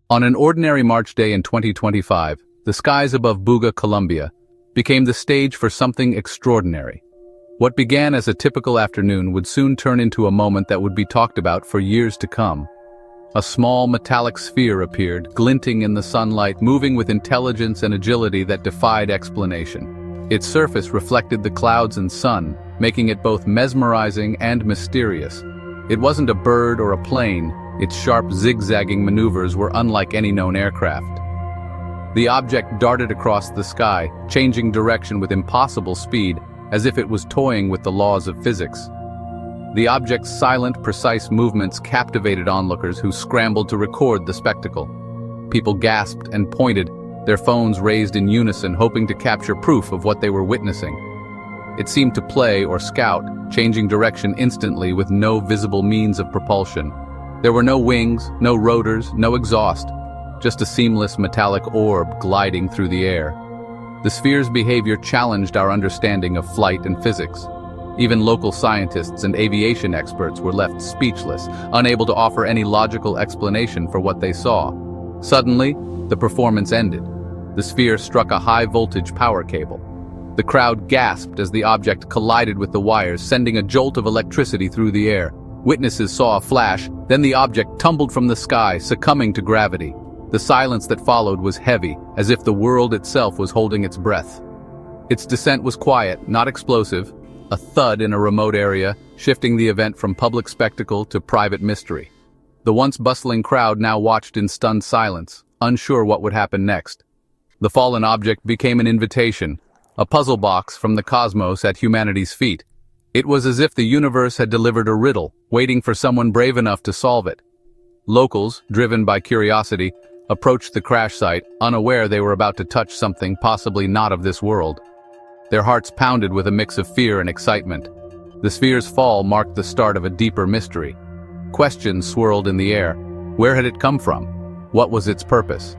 On an ordinary March day in 2025, the skies above Buga, Colombia, became the stage for something extraordinary. What began as a typical afternoon would soon turn into a moment that would be talked about for years to come. A small metallic sphere appeared, glinting in the sunlight, moving with intelligence and agility that defied explanation. Its surface reflected the clouds and sun, making it both mesmerizing and mysterious. It wasn't a bird or a plane. Its sharp zigzagging maneuvers were unlike any known aircraft. The object darted across the sky, changing direction with impossible speed, as if it was toying with the laws of physics. The object's silent, precise movements captivated onlookers who scrambled to record the spectacle. People gasped and pointed, their phones raised in unison, hoping to capture proof of what they were witnessing. It seemed to play or scout, changing direction instantly with no visible means of propulsion. There were no wings, no rotors, no exhaust, just a seamless metallic orb gliding through the air. The sphere's behavior challenged our understanding of flight and physics. Even local scientists and aviation experts were left speechless, unable to offer any logical explanation for what they saw. Suddenly, the performance ended. The sphere struck a high-voltage power cable. The crowd gasped as the object collided with the wires, sending a jolt of electricity through the air. Witnesses saw a flash, then the object tumbled from the sky, succumbing to gravity. The silence that followed was heavy, as if the world itself was holding its breath. Its descent was quiet, not explosive, a thud in a remote area, shifting the event from public spectacle to private mystery. The once bustling crowd now watched in stunned silence, unsure what would happen next. The fallen object became an invitation, a puzzle box from the cosmos at humanity's feet. It was as if the universe had delivered a riddle, waiting for someone brave enough to solve it. Locals, driven by curiosity, approached the crash site, unaware they were about to touch something possibly not of this world. Their hearts pounded with a mix of fear and excitement. The sphere's fall marked the start of a deeper mystery. Questions swirled in the air. Where had it come from? What was its purpose?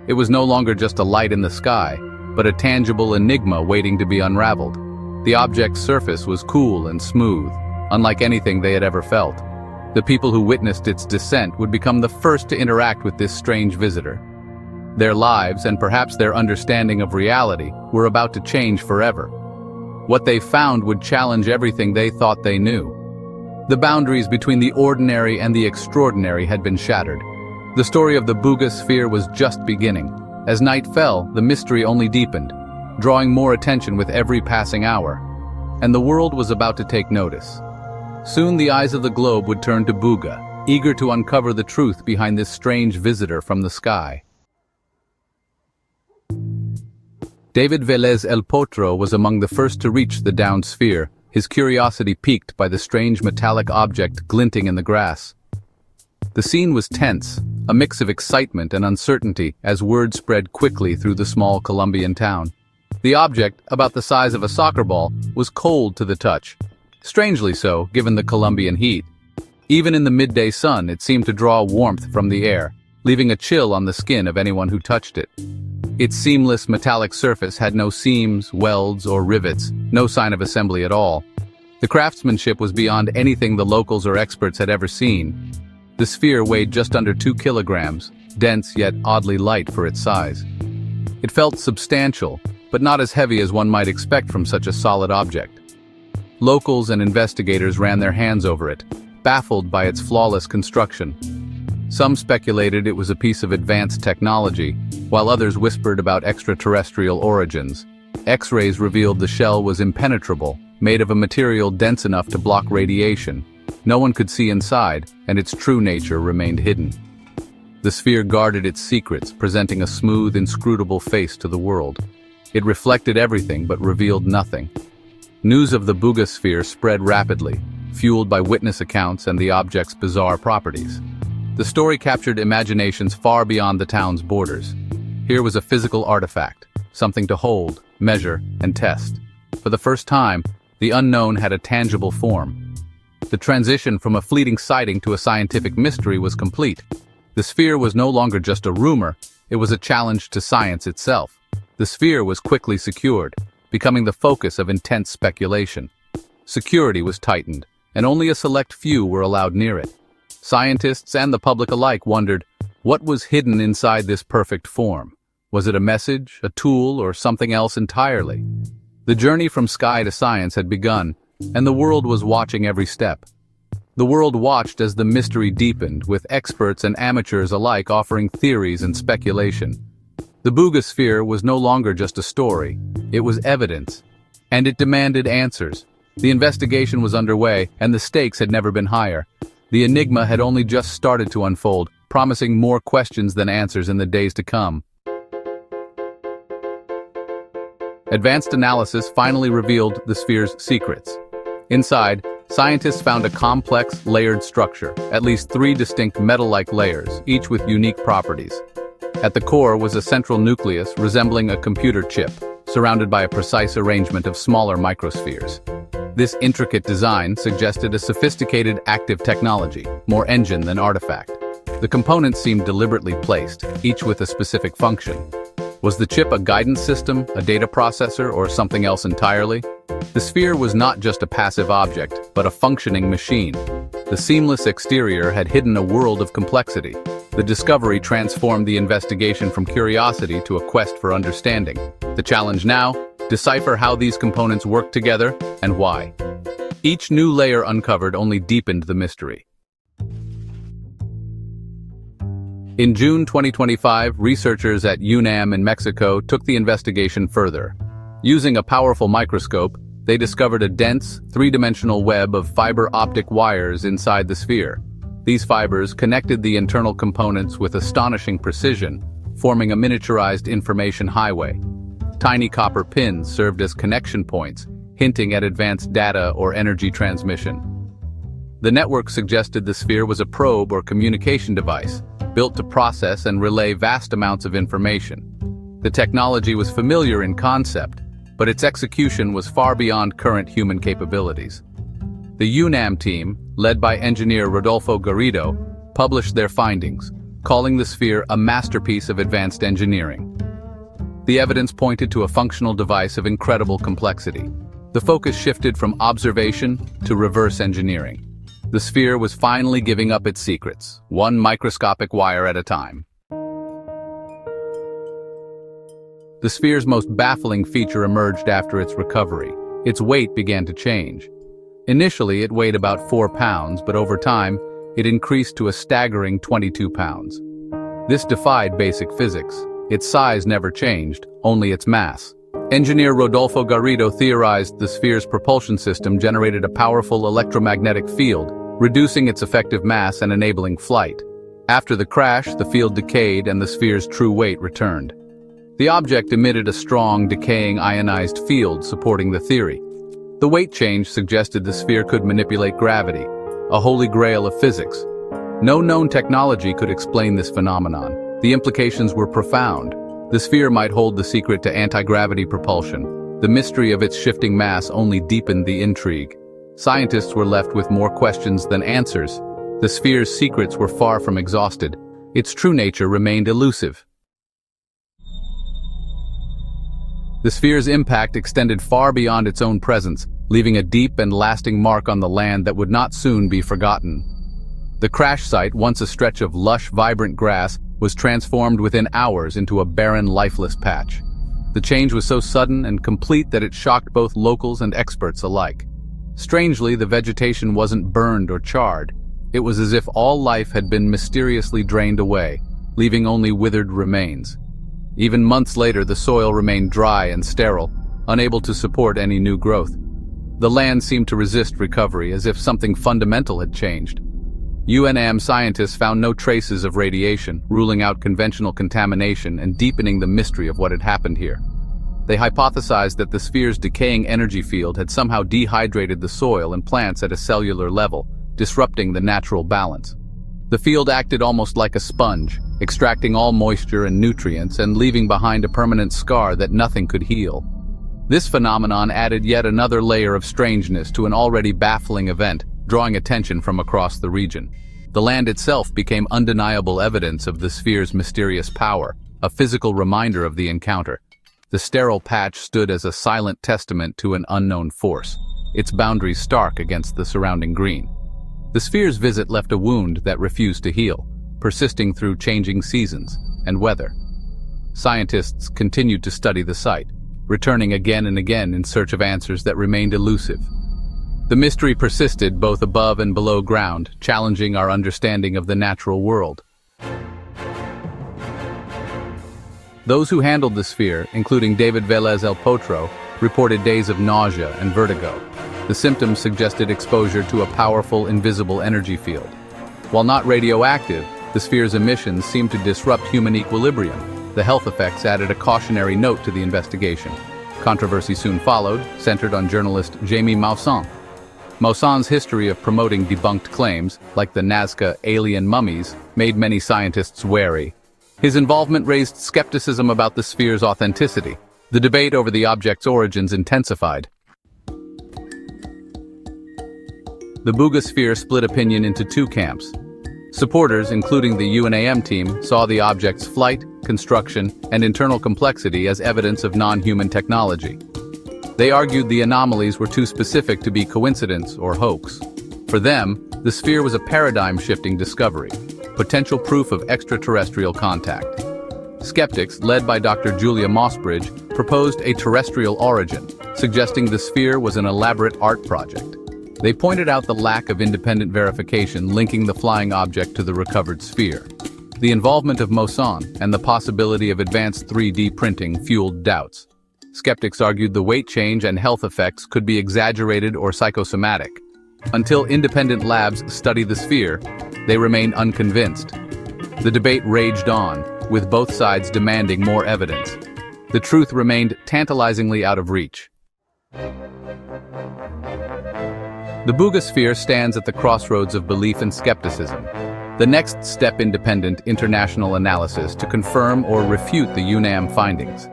It was no longer just a light in the sky, but a tangible enigma waiting to be unraveled. The object's surface was cool and smooth, unlike anything they had ever felt. The people who witnessed its descent would become the first to interact with this strange visitor. Their lives, and perhaps their understanding of reality, were about to change forever. What they found would challenge everything they thought they knew. The boundaries between the ordinary and the extraordinary had been shattered. The story of the Buga sphere was just beginning. As night fell, the mystery only deepened, drawing more attention with every passing hour. And the world was about to take notice. Soon the eyes of the globe would turn to Buga, eager to uncover the truth behind this strange visitor from the sky. David Velez El Potro was among the first to reach the downed sphere, his curiosity piqued by the strange metallic object glinting in the grass. The scene was tense, a mix of excitement and uncertainty as word spread quickly through the small Colombian town. The object, about the size of a soccer ball, was cold to the touch. Strangely so, given the Colombian heat. Even in the midday sun, it seemed to draw warmth from the air, leaving a chill on the skin of anyone who touched it. Its seamless metallic surface had no seams, welds, or rivets, no sign of assembly at all. The craftsmanship was beyond anything the locals or experts had ever seen. The sphere weighed just under 2 kilograms, dense yet oddly light for its size. It felt substantial, but not as heavy as one might expect from such a solid object. Locals and investigators ran their hands over it, baffled by its flawless construction. Some speculated it was a piece of advanced technology, while others whispered about extraterrestrial origins. X-rays revealed the shell was impenetrable, made of a material dense enough to block radiation. No one could see inside, and its true nature remained hidden. The sphere guarded its secrets, presenting a smooth, inscrutable face to the world. It reflected everything but revealed nothing. News of the Buga sphere spread rapidly, fueled by witness accounts and the object's bizarre properties. The story captured imaginations far beyond the town's borders. Here was a physical artifact, something to hold, measure, and test. For the first time, the unknown had a tangible form. The transition from a fleeting sighting to a scientific mystery was complete. The sphere was no longer just a rumor, it was a challenge to science itself. The sphere was quickly secured, becoming the focus of intense speculation. Security was tightened, and only a select few were allowed near it. Scientists and the public alike wondered, What was hidden inside this perfect form? Was it a message, a tool, or something else entirely? The journey from sky to science had begun, and the world was watching every step. The world watched as the mystery deepened, with experts and amateurs alike offering theories and speculation. The Buga sphere was no longer just a story, it was evidence, and it demanded answers. The investigation was underway, and the stakes had never been higher. The enigma had only just started to unfold, promising more questions than answers in the days to come. Advanced analysis finally revealed the sphere's secrets. Inside, scientists found a complex, layered structure, at least 3 distinct metal-like layers, each with unique properties. At the core was a central nucleus resembling a computer chip, surrounded by a precise arrangement of smaller microspheres. This intricate design suggested a sophisticated active technology, more engine than artifact. The components seemed deliberately placed, each with a specific function. Was the chip a guidance system, a data processor, or something else entirely? The sphere was not just a passive object, but a functioning machine. The seamless exterior had hidden a world of complexity. The discovery transformed the investigation from curiosity to a quest for understanding. The challenge now? Decipher how these components work together and why. Each new layer uncovered only deepened the mystery. In June 2025, researchers at UNAM in Mexico took the investigation further. Using a powerful microscope, they discovered a dense, 3-dimensional web of fiber-optic wires inside the sphere. These fibers connected the internal components with astonishing precision, forming a miniaturized information highway. Tiny copper pins served as connection points, hinting at advanced data or energy transmission. The network suggested the sphere was a probe or communication device, built to process and relay vast amounts of information. The technology was familiar in concept, but its execution was far beyond current human capabilities. The UNAM team, led by engineer Rodolfo Garrido, published their findings, calling the sphere a masterpiece of advanced engineering. The evidence pointed to a functional device of incredible complexity. The focus shifted from observation to reverse engineering. The sphere was finally giving up its secrets, one microscopic wire at a time. The sphere's most baffling feature emerged after its recovery. Its weight began to change. Initially, it weighed about 4 pounds, but over time, it increased to a staggering 22 pounds. This defied basic physics. Its size never changed, only its mass. Engineer Rodolfo Garrido theorized the sphere's propulsion system generated a powerful electromagnetic field, reducing its effective mass and enabling flight. After the crash, the field decayed and the sphere's true weight returned. The object emitted a strong, decaying ionized field supporting the theory. The weight change suggested the sphere could manipulate gravity, a holy grail of physics. No known technology could explain this phenomenon. The implications were profound. The sphere might hold the secret to anti-gravity propulsion. The mystery of its shifting mass only deepened the intrigue. Scientists were left with more questions than answers. The sphere's secrets were far from exhausted. Its true nature remained elusive. The sphere's impact extended far beyond its own presence, leaving a deep and lasting mark on the land that would not soon be forgotten. The crash site, once a stretch of lush, vibrant grass, was transformed within hours into a barren, lifeless patch. The change was so sudden and complete that it shocked both locals and experts alike. Strangely, the vegetation wasn't burned or charred. It was as if all life had been mysteriously drained away, leaving only withered remains. Even months later, the soil remained dry and sterile, unable to support any new growth. The land seemed to resist recovery, as if something fundamental had changed. UNAM scientists found no traces of radiation, ruling out conventional contamination and deepening the mystery of what had happened here. They hypothesized that the sphere's decaying energy field had somehow dehydrated the soil and plants at a cellular level, disrupting the natural balance. The field acted almost like a sponge, extracting all moisture and nutrients and leaving behind a permanent scar that nothing could heal. This phenomenon added yet another layer of strangeness to an already baffling event, drawing attention from across the region. The land itself became undeniable evidence of the sphere's mysterious power, a physical reminder of the encounter. The sterile patch stood as a silent testament to an unknown force, its boundaries stark against the surrounding green. The sphere's visit left a wound that refused to heal. persisting through changing seasons and weather. Scientists continued to study the site, returning again and again in search of answers that remained elusive. The mystery persisted both above and below ground, challenging our understanding of the natural world. Those who handled the sphere, including David Velez El Potro, reported days of nausea and vertigo. The symptoms suggested exposure to a powerful, invisible energy field. While not radioactive, the sphere's emissions seemed to disrupt human equilibrium. The health effects added a cautionary note to the investigation. Controversy soon followed, centered on journalist Jamie Maussan. Maussan's history of promoting debunked claims, like the Nazca alien mummies, made many scientists wary. His involvement raised skepticism about the sphere's authenticity. The debate over the object's origins intensified. The Buga sphere split opinion into two camps. Supporters, including the UNAM team, saw the object's flight, construction, and internal complexity as evidence of non-human technology. They argued the anomalies were too specific to be coincidence or hoax. For them, the sphere was a paradigm-shifting discovery, potential proof of extraterrestrial contact. Skeptics, led by Dr. Julia Mossbridge, proposed a terrestrial origin, suggesting the sphere was an elaborate art project. They pointed out the lack of independent verification linking the flying object to the recovered sphere. The involvement of Maussan and the possibility of advanced 3D printing fueled doubts. Skeptics argued the weight change and health effects could be exaggerated or psychosomatic. Until independent labs study the sphere, they remained unconvinced. The debate raged on, with both sides demanding more evidence. The truth remained tantalizingly out of reach. The Buga sphere stands at the crossroads of belief and skepticism. The next step: independent international analysis to confirm or refute the UNAM findings.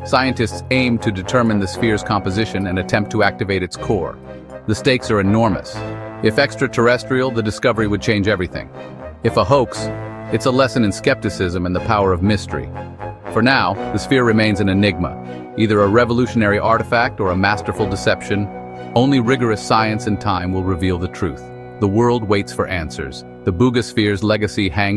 Scientists aim to determine the sphere's composition and attempt to activate its core. The stakes are enormous. If extraterrestrial, the discovery would change everything. If a hoax, it's a lesson in skepticism and the power of mystery. For now, the sphere remains an enigma, either a revolutionary artifact or a masterful deception. Only rigorous science and time will reveal the truth. The world waits for answers. The Buga sphere's legacy hangs